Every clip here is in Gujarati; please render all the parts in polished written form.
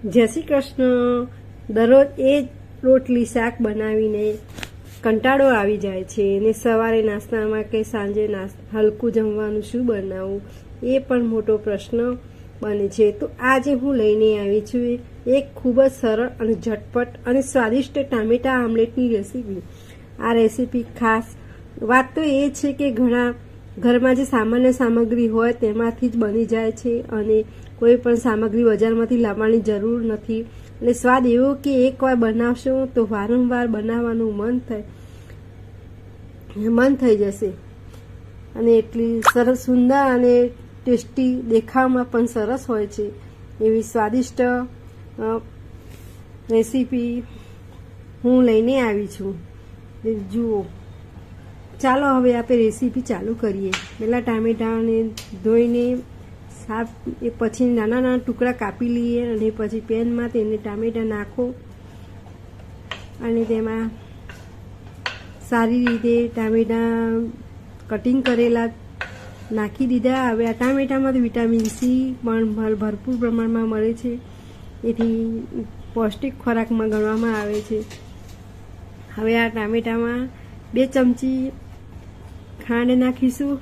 જય શ્રી કૃષ્ણ. દરરોજ એ જ રોટલી શાક બનાવીને કંટાળો આવી જાય છે ને સવારે નાસ્તામાં કે સાંજે હલકું જમવાનું શું બનાવવું એ પણ મોટો પ્રશ્ન બને છે. તો આજે હું લઈને આવી છું એક ખૂબ જ સરળ અને ઝટપટ અને સ્વાદિષ્ટ ટામેટા આમલેટની રેસીપી. આ રેસીપી ખાસ વાત તો એ છે કે ઘણા ઘરમાં જે સામાન્ય સામગ્રી હોય તેમાંથી જ બની જાય છે અને કોઈ પણ સામગ્રી બજારમાંથી લાવવાની જરૂર નથી. અને સ્વાદ એવો કે એકવાર બનાવશો તો વારંવાર બનાવવાનું મન થઈ જશે. અને એટલી સરસ સુંદર અને ટેસ્ટી, દેખાવમાં પણ સરસ હોય છે એવી સ્વાદિષ્ટ રેસીપી હું લઈને આવી છું. જુઓ, ચાલો હવે આપણે રેસીપી ચાલુ કરીએ. પહેલાં ટામેટાને ધોઈને સાફ એ પછી નાના નાના ટુકડા કાપી લઈએ અને પછી પેનમાં તેને ટામેટાં નાખો અને તેમાં સારી રીતે ટામેટાં કટિંગ કરેલા નાખી દીધા. હવે આ ટામેટામાં વિટામિન સી પણ ભરપૂર પ્રમાણમાં મળે છે, એથી પૌષ્ટિક ખોરાકમાં ગણવામાં આવે છે. હવે આ ટામેટામાં 2 ચમચી ખાંડ નાખીશું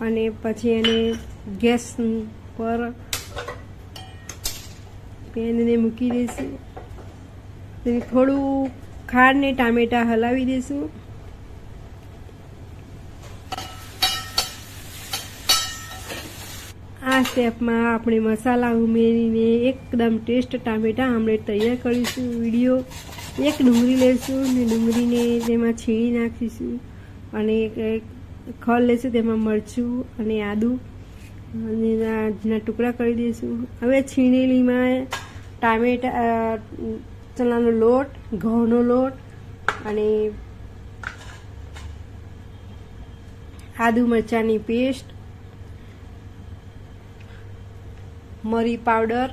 અને પછી એને ગેસ પર પેનને મૂકી દઈશું. થોડું ખાંડ ને ટામેટાં હલાવી દઈશું. આ સ્ટેપમાં આપણે મસાલા ઉમેરીને એકદમ ટેસ્ટ ટામેટા આમલેટ તૈયાર કરીશું. એક ડુંગળી લઈશું ને ડુંગળીને તેમાં છીણી નાખીશું અને ખલ લઈશું, તેમાં મરચું અને આદું અને ના ટુકડા કરી દઈશું. હવે છીણેલીમાં ટામેટા, ચણાનો લોટ, ઘઉંનો લોટ અને આદુ મરચાંની પેસ્ટ, મરી પાવડર,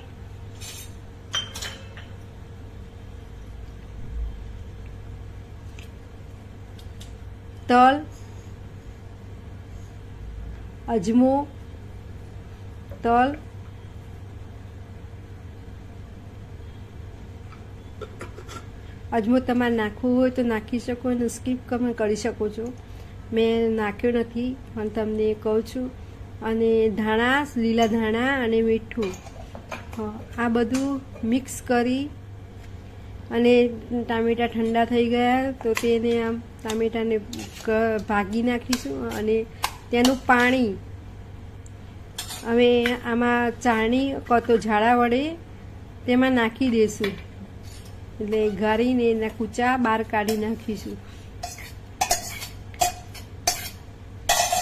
તલ, અજમો, તમારે નાખવું હોય તો નાખી શકો અને સ્કીપ કરી શકો છો. મેં નાખ્યો નથી પણ તમને કહું છું. અને ધાણા, લીલા ધાણા અને મીઠું, આ બધું મિક્સ કરી અને ટામેટાં ઠંડા થઈ ગયા તો તેને આમ ટામેટાને ભાગી નાખીશું અને તેનું પાણી હવે આમાં ચાણી કાં તો ઝાડા વડે તેમાં નાખી દઈશું. એટલે ગાળીને એના કૂચા બહાર કાઢી નાખીશું.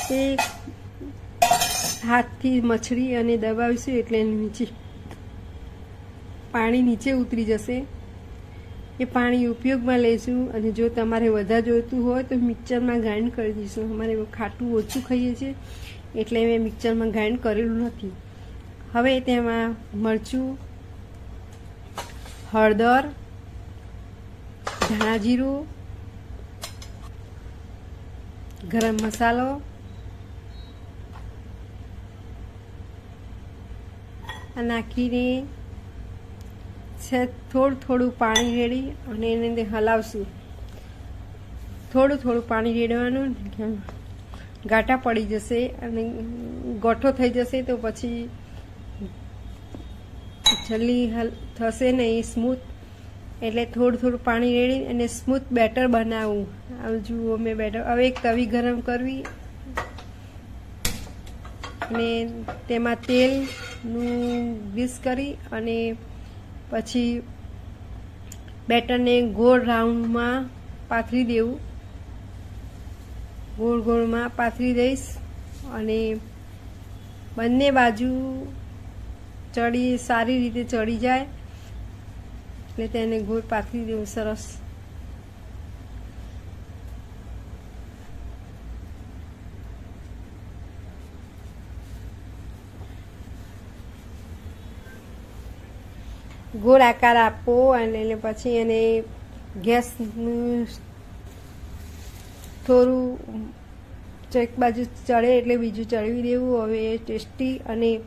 તે હાથથી મચડી અને દબાવીશું એટલે પાણી નીચે ઉતરી જશે. એ પાણી ઉપયોગમાં લઈશું અને જો તમારે વધારે જોઈતું હોય તો મિક્સરમાં ગ્રાઇન્ડ કરી દઈશું. અમારે ખાટું ઓછું ખાઈએ છીએ એટલે મેં મિક્સરમાં ગ્રાઇન્ડ કરેલું નથી. હવે તેમાં મરચું, હળદર, ધાણા જીરું, ગરમ મસાલો નાખીને થોડું પાણી રેડી અને એને હલાવશું. થોડું પાણી રેડવાનું, ગાંઠા પડી જશે અને ગોઠો થઈ જશે તો પછી જલ્દી થશે ને એ સ્મૂથ. એટલે થોડું પાણી રેડી અને સ્મૂથ બેટર બનાવવું. જુઓ મેં બેટર. હવે એક તવી ગરમ કરવી અને તેમાં તેલનું ગ્રીસ કરી અને પછી બેટરને ગોળ રાઉન્ડમાં પાથરી દેવું. ગોળમાં પાથરી દઈશ અને બંને બાજુ સારી રીતે ચડી જાય એટલે તેને ગોળ પાથરી દેવું. સરસ. ગોળ આકાર આપવો અને પછી એને ગેસનું થોડું એક બાજુ ચડે એટલે બીજું ચડવી દેવું. હવે એ ટેસ્ટી અને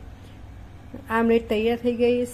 આમલેટ તૈયાર થઈ ગઈ.